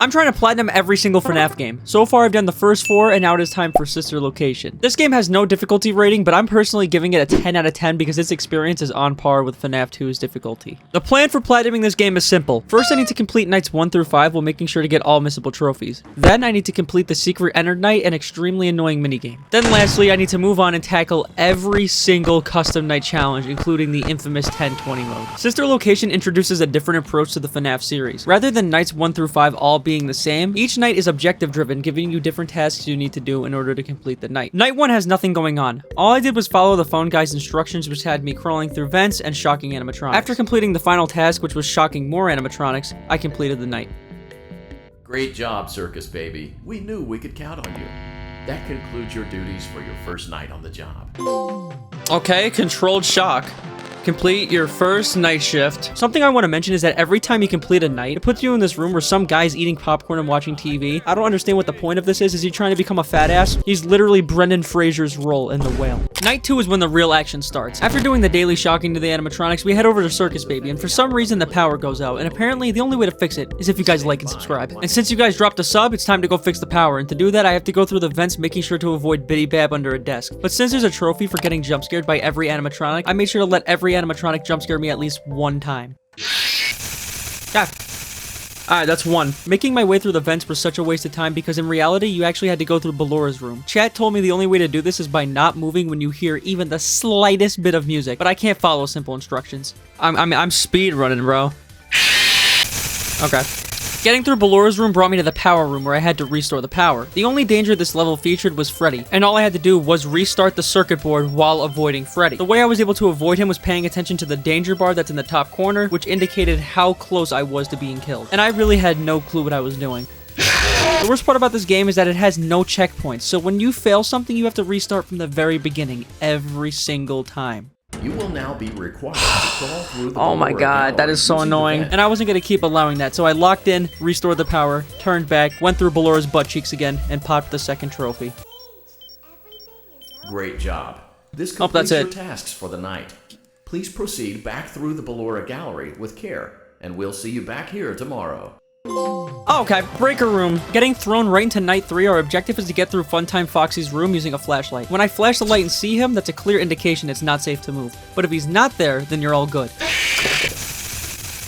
I'm trying to platinum every single FNAF game. So far, I've done the first 4, and now it is time for Sister Location. This game has no difficulty rating, but I'm personally giving it a 10 out of 10 because its experience is on par with FNAF 2's difficulty. The plan for platinuming this game is simple. First, I need to complete nights 1 through 5 while making sure to get all missable trophies. Then, I need to complete the secret Entered night and extremely annoying minigame. Then lastly, I need to move on and tackle every single custom night challenge, including the infamous 10-20 mode. Sister Location introduces a different approach to the FNAF series. Rather than nights 1 through 5 all being the same, each night is objective driven, giving you different tasks you need to do in order to complete the night. Night 1 has nothing going on. All I did was follow the phone guy's instructions, which had me crawling through vents and shocking animatronics. After completing the final task, which was shocking more animatronics, I completed the night. Great job, Circus Baby. We knew we could count on you. That concludes your duties for your first night on the job. Okay, controlled shock. Complete your first night shift. Something I want to mention is that every time you complete a night, it puts you in this room where some guy's eating popcorn and watching TV. I don't understand what the point of this is. Is he trying to become a fat ass? He's literally Brendan Fraser's role in The Whale. Night 2 is when the real action starts. After doing the daily shocking to the animatronics, we head over to Circus Baby, and for some reason the power goes out, and apparently the only way to fix it is if you guys like and subscribe. And since you guys dropped a sub, it's time to go fix the power, and to do that I have to go through the vents making sure to avoid Biddy Bab under a desk. But since there's a trophy for getting jump scared by every animatronic, I made sure to let every animatronic jump scare me at least one time. Alright, that's one. Making my way through the vents was such a waste of time because in reality, you actually had to go through Ballora's room. Chat told me the only way to do this is by not moving when you hear even the slightest bit of music, but I can't follow simple instructions. I'm speed running, bro. Okay. Getting through Ballora's room brought me to the power room where I had to restore the power. The only danger this level featured was Freddy, and all I had to do was restart the circuit board while avoiding Freddy. The way I was able to avoid him was paying attention to the danger bar that's in the top corner, which indicated how close I was to being killed. And I really had no clue what I was doing. The worst part about this game is that it has no checkpoints, so when you fail something, you have to restart from the very beginning every single time. You will now be required to crawl through the Oh my god, that is so annoying. And I wasn't going to keep allowing that, so I locked in, restored the power, turned back, went through Ballora's butt cheeks again, and popped the second trophy. Great job. This completes that's your it. tasks for the night. Please proceed back through the Ballora gallery with care, and we'll see you back here tomorrow. Oh, okay, breaker room. Getting thrown right into night 3, our objective is to get through Funtime Foxy's room using a flashlight. When I flash the light and see him, that's a clear indication it's not safe to move. But if he's not there, then you're all good.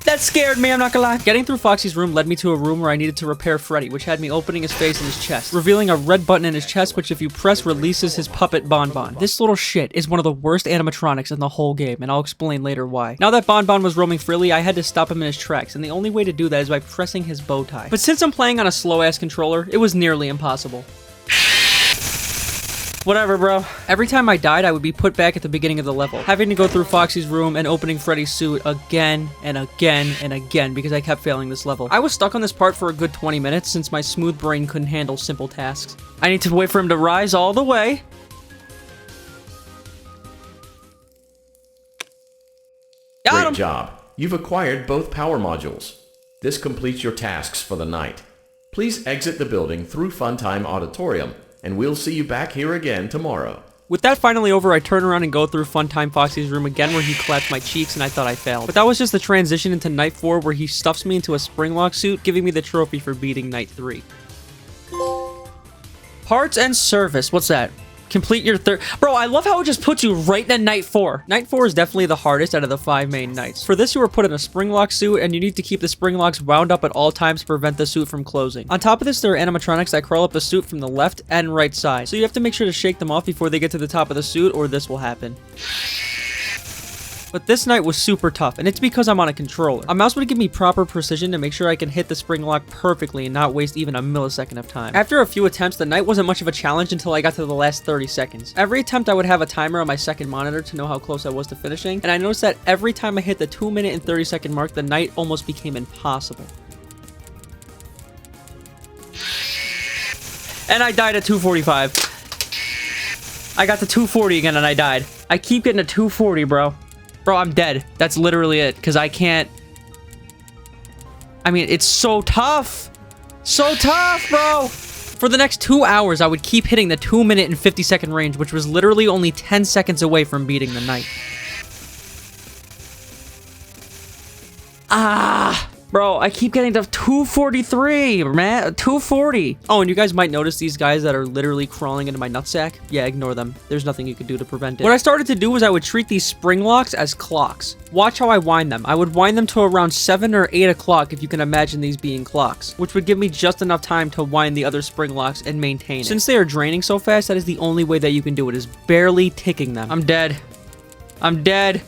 That scared me, I'm not gonna lie. Getting through Foxy's room led me to a room where I needed to repair Freddy, which had me opening his face and his chest, revealing a red button in his chest, which if you press, releases his puppet Bonbon. This little shit is one of the worst animatronics in the whole game, and I'll explain later why. Now that Bonbon was roaming freely, I had to stop him in his tracks, and the only way to do that is by pressing his bow tie. But since I'm playing on a slow-ass controller, it was nearly impossible. Whatever, bro. Every time I died, I would be put back at the beginning of the level, having to go through Foxy's room and opening Freddy's suit again and again and again because I kept failing this level. I was stuck on this part for a good 20 minutes since my smooth brain couldn't handle simple tasks. I need to wait for him to rise all the way. Got him! Great job. You've acquired both power modules. This completes your tasks for the night. Please exit the building through Funtime Auditorium, and we'll see you back here again tomorrow. With that finally over, I turn around and go through Funtime Foxy's room again where he clapped my cheeks and I thought I failed. But that was just the transition into night 4 where he stuffs me into a springlock suit, giving me the trophy for beating night 3. Parts and service. What's that? Complete your third... Bro, I love how it just puts you right into night 4. Night 4 is definitely the hardest out of the 5 main nights. For this, you are put in a springlock suit, and you need to keep the spring locks wound up at all times to prevent the suit from closing. On top of this, there are animatronics that crawl up the suit from the left and right side. So you have to make sure to shake them off before they get to the top of the suit, or this will happen. But this night was super tough, and it's because I'm on a controller. A mouse would give me proper precision to make sure I can hit the spring lock perfectly and not waste even a millisecond of time. After a few attempts, the night wasn't much of a challenge until I got to the last 30 seconds. Every attempt I would have a timer on my second monitor to know how close I was to finishing, and I noticed that every time I hit the 2-minute and 30-second mark, the night almost became impossible. And I died at 2:45. I got to 240 again and I died. I keep getting to 240, bro. Bro, I'm dead. That's literally it, because I can't... I mean, it's so tough! So tough, bro! For the next 2 hours, I would keep hitting the 2-minute and 50-second range, which was literally only 10 seconds away from beating the night. Ah! Bro, I keep getting to 243, man. 240. Oh, and you guys might notice these guys that are literally crawling into my nutsack. Yeah, ignore them. There's nothing you can do to prevent it. What I started to do was I would treat these spring locks as clocks. Watch how I wind them. I would wind them to around 7 or 8 o'clock if you can imagine these being clocks, which would give me just enough time to wind the other spring locks and maintain it. Since they are draining so fast, that is the only way that you can do it, is barely ticking them. I'm dead. I'm dead.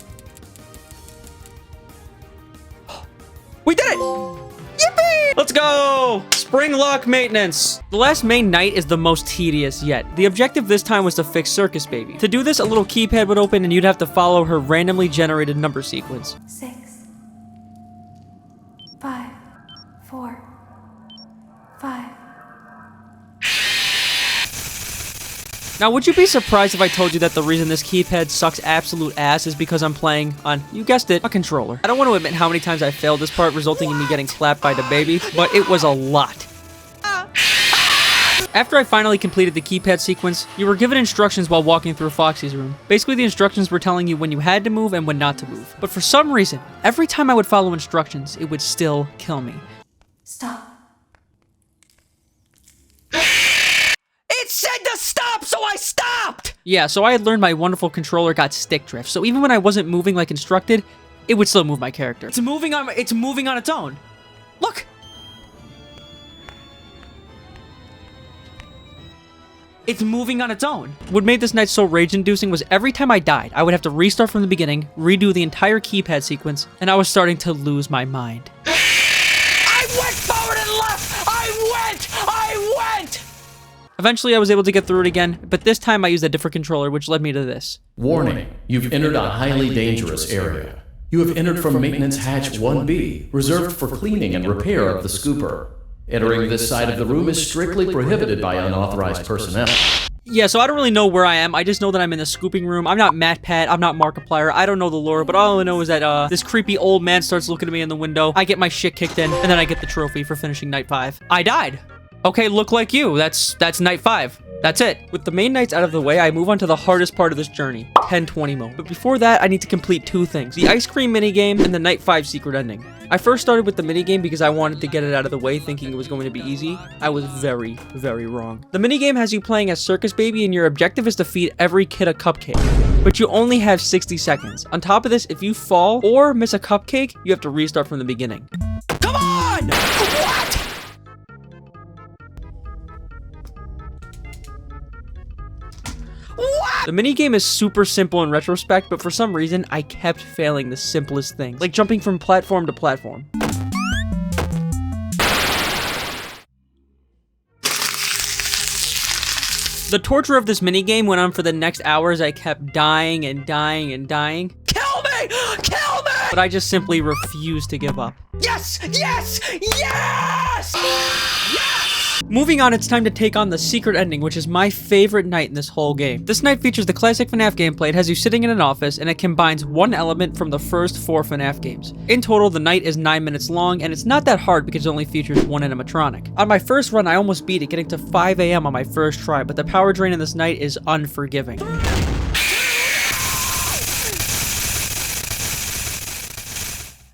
We did it! Yippee! Let's go! Spring lock maintenance. The last main night is the most tedious yet. The objective this time was to fix Circus Baby. To do this, a little keypad would open and you'd have to follow her randomly generated number sequence. 6, 5, 4, 5. Now, would you be surprised if I told you that the reason this keypad sucks absolute ass is because I'm playing on, you guessed it, a controller? I don't want to admit how many times I failed this part, resulting in me getting clapped by the baby, but it was a lot. After I finally completed the keypad sequence, you were given instructions while walking through Foxy's room. Basically, the instructions were telling you when you had to move and when not to move. But for some reason, every time I would follow instructions, it would still kill me. Stop. It said to stop, so I stopped! Yeah, so I had learned my wonderful controller got stick drift, so even when I wasn't moving like instructed, it would still move my character. It's moving on its own. Look! It's moving on its own. What made this night so rage-inducing was every time I died, I would have to restart from the beginning, redo the entire keypad sequence, and I was starting to lose my mind. I went forward and left! I went! Eventually, I was able to get through it again, but this time I used a different controller, which led me to this. Warning, you've entered a highly dangerous area. You have entered from Maintenance Hatch 1B, reserved for cleaning and repair of the scooper. Entering this side of the room is strictly prohibited by unauthorized personnel. Yeah, so I don't really know where I am. I just know that I'm in the scooping room. I'm not MatPat. I'm not Markiplier. I don't know the lore, but all I know is that this creepy old man starts looking at me in the window. I get my shit kicked in, and then I get the trophy for finishing night 5. I died. Okay, look like you. That's night 5. That's it. With the main nights out of the way, I move on to the hardest part of this journey, 1020 mode. But before that, I need to complete 2 things: the ice cream minigame and the night 5 secret ending. I first started with the minigame because I wanted to get it out of the way, thinking it was going to be easy. I was very, very wrong. The minigame has you playing as Circus Baby, and your objective is to feed every kid a cupcake. But you only have 60 seconds. On top of this, if you fall or miss a cupcake, you have to restart from the beginning. Come on! What? What? The minigame is super simple in retrospect, but for some reason, I kept failing the simplest things, like jumping from platform to platform. The torture of this minigame went on for the next hour as I kept dying and dying and dying. Kill me! Kill me! But I just simply refused to give up. Yes! Yes! Yes! Yes! Moving on, it's time to take on the secret ending, which is my favorite night in this whole game. This night features the classic FNAF gameplay. It has you sitting in an office, and it combines one element from the first 4 FNAF games. In total, the night is 9 minutes long, and it's not that hard because it only features one animatronic. On my first run, I almost beat it, getting to 5 AM on my first try, but the power drain in this night is unforgiving.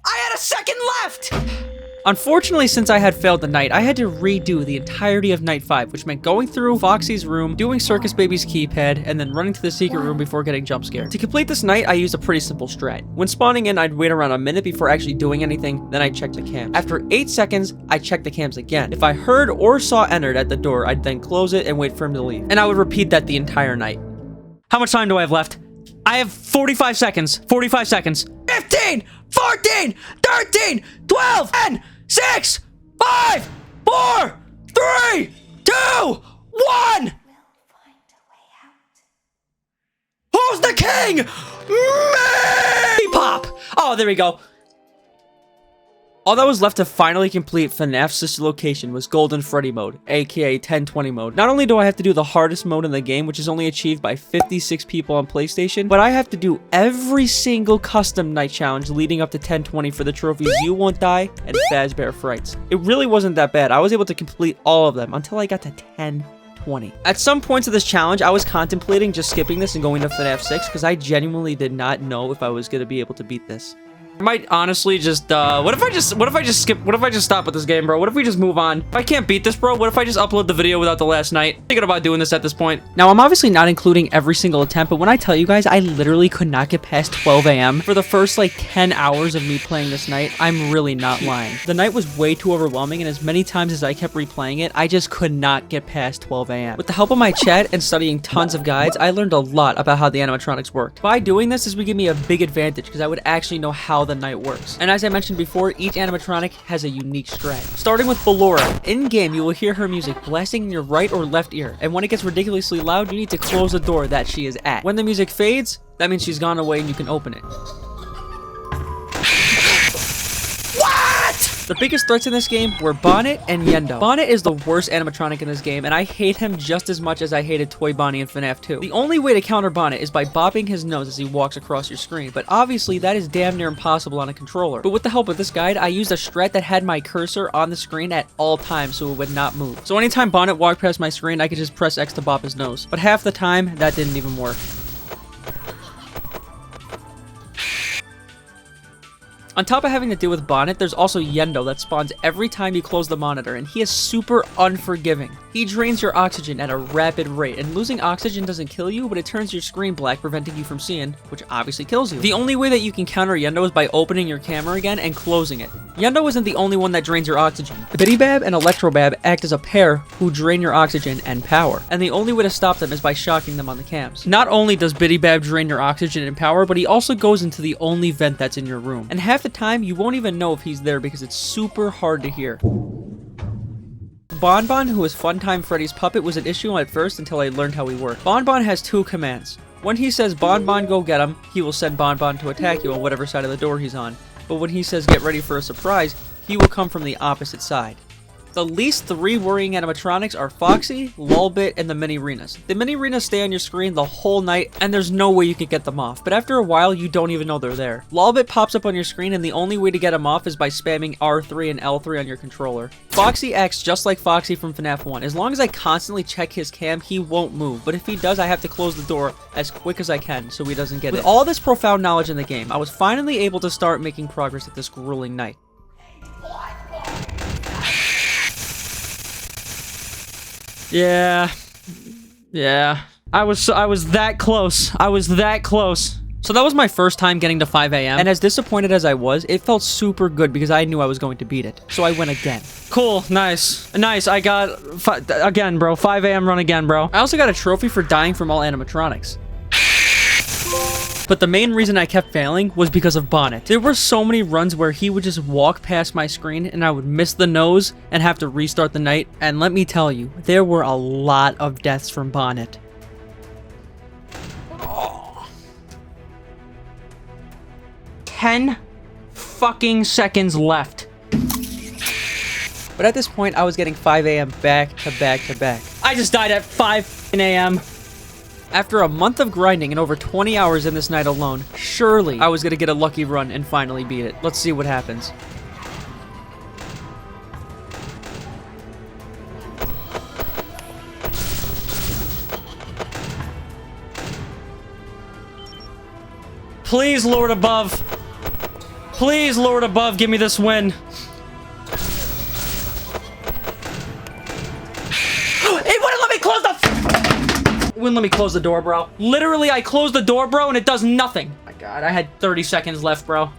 I had a second left! Unfortunately, since I had failed the night, I had to redo the entirety of night 5, which meant going through Foxy's room, doing Circus Baby's keypad, and then running to the secret room before getting jump scared. To complete this night, I used a pretty simple strat. When spawning in, I'd wait around a minute before actually doing anything, then I'd check the cam. After 8 seconds, I'd check the cams again. If I heard or saw entered at the door, I'd then close it and wait for him to leave. And I would repeat that the entire night. How much time do I have left? I have 45 seconds. 45 seconds. 15, 14, 13, 12, 10, 6, 5, 4, 3, 2, 1! We'll find a way out. Who's the king? Me! Pop! Oh, there we go. All that was left to finally complete FNAF's sister location was Golden Freddy mode, aka 1020 mode. Not only do I have to do the hardest mode in the game, which is only achieved by 56 people on PlayStation, but I have to do every single custom night challenge leading up to 1020 for the trophies You Won't Die and Fazbear Frights. It really wasn't that bad. I was able to complete all of them until I got to 1020. At some points of this challenge, I was contemplating just skipping this and going to FNAF 6 because I genuinely did not know if I was going to be able to beat this. I might honestly just, what if I just stop with this game, bro? What if we just move on? If I can't beat this, bro, what if I just upload the video without the last night? I'm thinking about doing this at this point. Now, I'm obviously not including every single attempt, but when I tell you guys, I literally could not get past 12 a.m. for the first, like, 10 hours of me playing this night. I'm really not lying. The night was way too overwhelming, and as many times as I kept replaying it, I just could not get past 12 a.m. With the help of my chat and studying tons of guides, I learned a lot about how the animatronics worked. By doing this, this would give me a big advantage, because I would actually know how the night works. And as I mentioned before, each animatronic has a unique strat. Starting with Ballora. In-game, you will hear her music blasting in your right or left ear, and when it gets ridiculously loud, you need to close the door that she is at. When the music fades, that means she's gone away and you can open it. The biggest threats in this game were Bonnet and Yendo. Bonnet is the worst animatronic in this game, and I hate him just as much as I hated Toy Bonnie in FNAF 2. The only way to counter Bonnet is by bopping his nose as he walks across your screen, but obviously that is damn near impossible on a controller. But with the help of this guide, I used a strat that had my cursor on the screen at all times so it would not move. So anytime Bonnet walked past my screen, I could just press X to bop his nose. But half the time, that didn't even work. On top of having to deal with Bonnet, there's also Yendo that spawns every time you close the monitor, and he is super unforgiving. He drains your oxygen at a rapid rate, and losing oxygen doesn't kill you, but it turns your screen black, preventing you from seeing, which obviously kills you. The only way that you can counter Yendo is by opening your camera again and closing it. Yendo isn't the only one that drains your oxygen. Bidybab and Electrobab act as a pair who drain your oxygen and power, and the only way to stop them is by shocking them on the cams. Not only does Bidybab drain your oxygen and power, but he also goes into the only vent that's in your room. And half the time, you won't even know if he's there because it's super hard to hear. Bonbon, who is Funtime Freddy's puppet, was an issue at first until I learned how he worked. Bonbon has two commands. When he says Bonbon go get him, he will send Bonbon to attack you on whatever side of the door he's on. But when he says get ready for a surprise, he will come from the opposite side. The least three worrying animatronics are Foxy, Lolbit, and the Mini-Renas. The Mini-Renas stay on your screen the whole night, and there's no way you can get them off, but after a while, you don't even know they're there. Lolbit pops up on your screen, and the only way to get him off is by spamming R3 and L3 on your controller. Foxy acts just like Foxy from FNAF 1. As long as I constantly check his cam, he won't move, but if he does, I have to close the door as quick as I can so he doesn't get it. With all this profound knowledge in the game, I was finally able to start making progress at this grueling night. Yeah. I was that close. I was that close. So that was my first time getting to 5 a.m. And as disappointed as I was, it felt super good because I knew I was going to beat it. So I went again. Cool. Nice. Nice. I got... again, bro. 5 a.m. run again, bro. I also got a trophy for dying from all animatronics. But the main reason I kept failing was because of Bonnet. There were so many runs where he would just walk past my screen and I would miss the nose and have to restart the night. And let me tell you, there were a lot of deaths from Bonnet. Oh. 10 fucking seconds left. But at this point, I was getting 5 a.m. back to back to back. I just died at 5 a.m. After a month of grinding and over 20 hours in this night alone, surely I was gonna get a lucky run and finally beat it. Let's see what happens. Please, Lord above. Please, Lord above, give me this win. It wouldn't let me close the... Wouldn't let me close the door, bro. Literally, I closed the door, bro, and it does nothing. Oh my god, I had 30 seconds left, bro.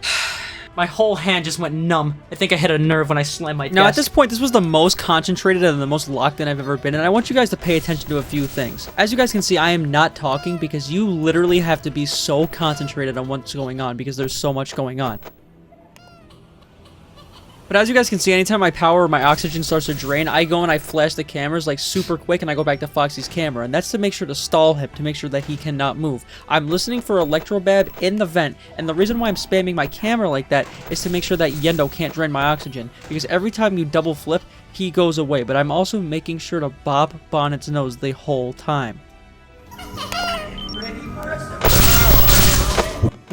My whole hand just went numb. I think I hit a nerve when I slammed my desk. Now, at this point, this was the most concentrated and the most locked in I've ever been, and I want you guys to pay attention to a few things. As you guys can see, I am not talking because you literally have to be so concentrated on what's going on because there's so much going on. But as you guys can see, anytime my power or my oxygen starts to drain, I go and I flash the cameras like super quick and I go back to Foxy's camera. And that's to make sure to stall him, to make sure that he cannot move. I'm listening for Electrobab in the vent. And the reason why I'm spamming my camera like that is to make sure that Yendo can't drain my oxygen. Because every time you double flip, he goes away. But I'm also making sure to bop Bonnet's nose the whole time.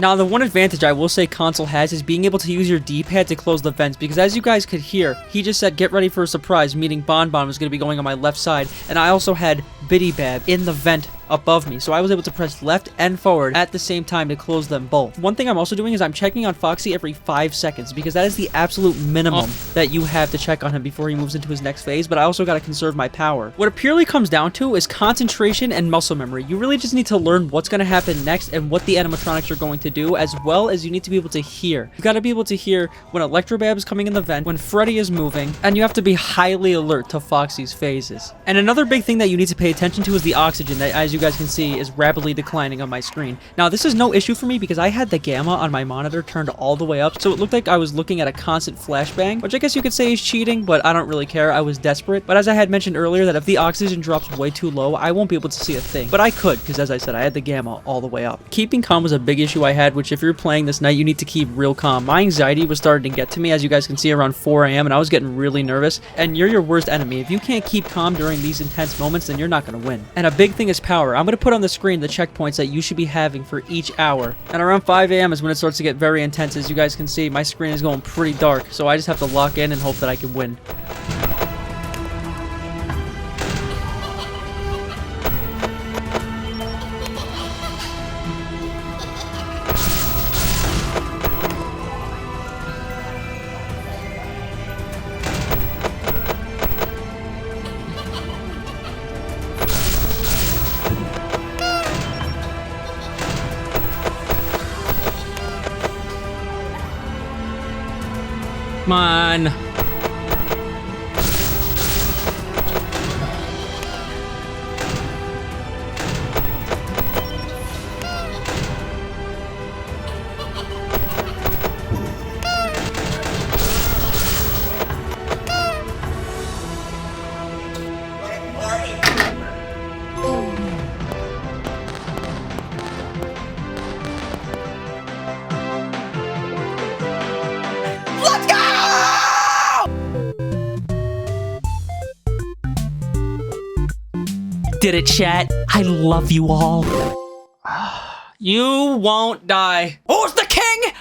Now, the one advantage I will say console has is being able to use your D-pad to close the vents, because as you guys could hear, he just said get ready for a surprise, meaning Bonbon was going to be going on my left side, and I also had Bidybab in the vent above me. So I was able to press left and forward at the same time to close them both. One thing I'm also doing is I'm checking on Foxy every 5 seconds because that is the absolute minimum that you have to check on him before he moves into his next phase, but I also got to conserve my power. What it purely comes down to is concentration and muscle memory. You really just need to learn what's going to happen next and what the animatronics are going to do, as well as you need to be able to hear. You got to be able to hear when Electrobab is coming in the vent, when Freddy is moving, and you have to be highly alert to Foxy's phases. And another big thing that you need to pay attention to is the oxygen that, as you guys can see, is rapidly declining on my screen. Now, this is no issue for me because I had the gamma on my monitor turned all the way up, so it looked like I was looking at a constant flashbang, which I guess you could say is cheating, but I don't really care. I was desperate. But as I had mentioned earlier, that if the oxygen drops way too low, I won't be able to see a thing. But I could, because as I said, I had the gamma all the way up. Keeping calm was a big issue I had, which if you're playing this night, you need to keep real calm. My anxiety was starting to get to me, as you guys can see, around 4 a.m., and I was getting really nervous. And you're your worst enemy. If you can't keep calm during these intense moments, then you're not going to win. And a big thing is power. I'm going to put on the screen the checkpoints that you should be having for each hour. And around 5 a.m. is when it starts to get very intense. As you guys can see, my screen is going pretty dark, so I just have to lock in and hope that I can win. Come on. Did it, chat? I love you all. You won't die. Who's the king?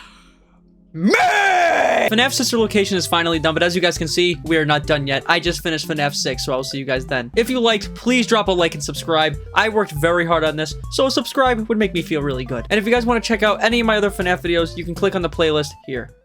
Me! FNAF Sister Location is finally done, but as you guys can see, we are not done yet. I just finished FNAF 6, so I'll see you guys then. If you liked, please drop a like and subscribe. I worked very hard on this, so a subscribe would make me feel really good. And if you guys want to check out any of my other FNAF videos, you can click on the playlist here.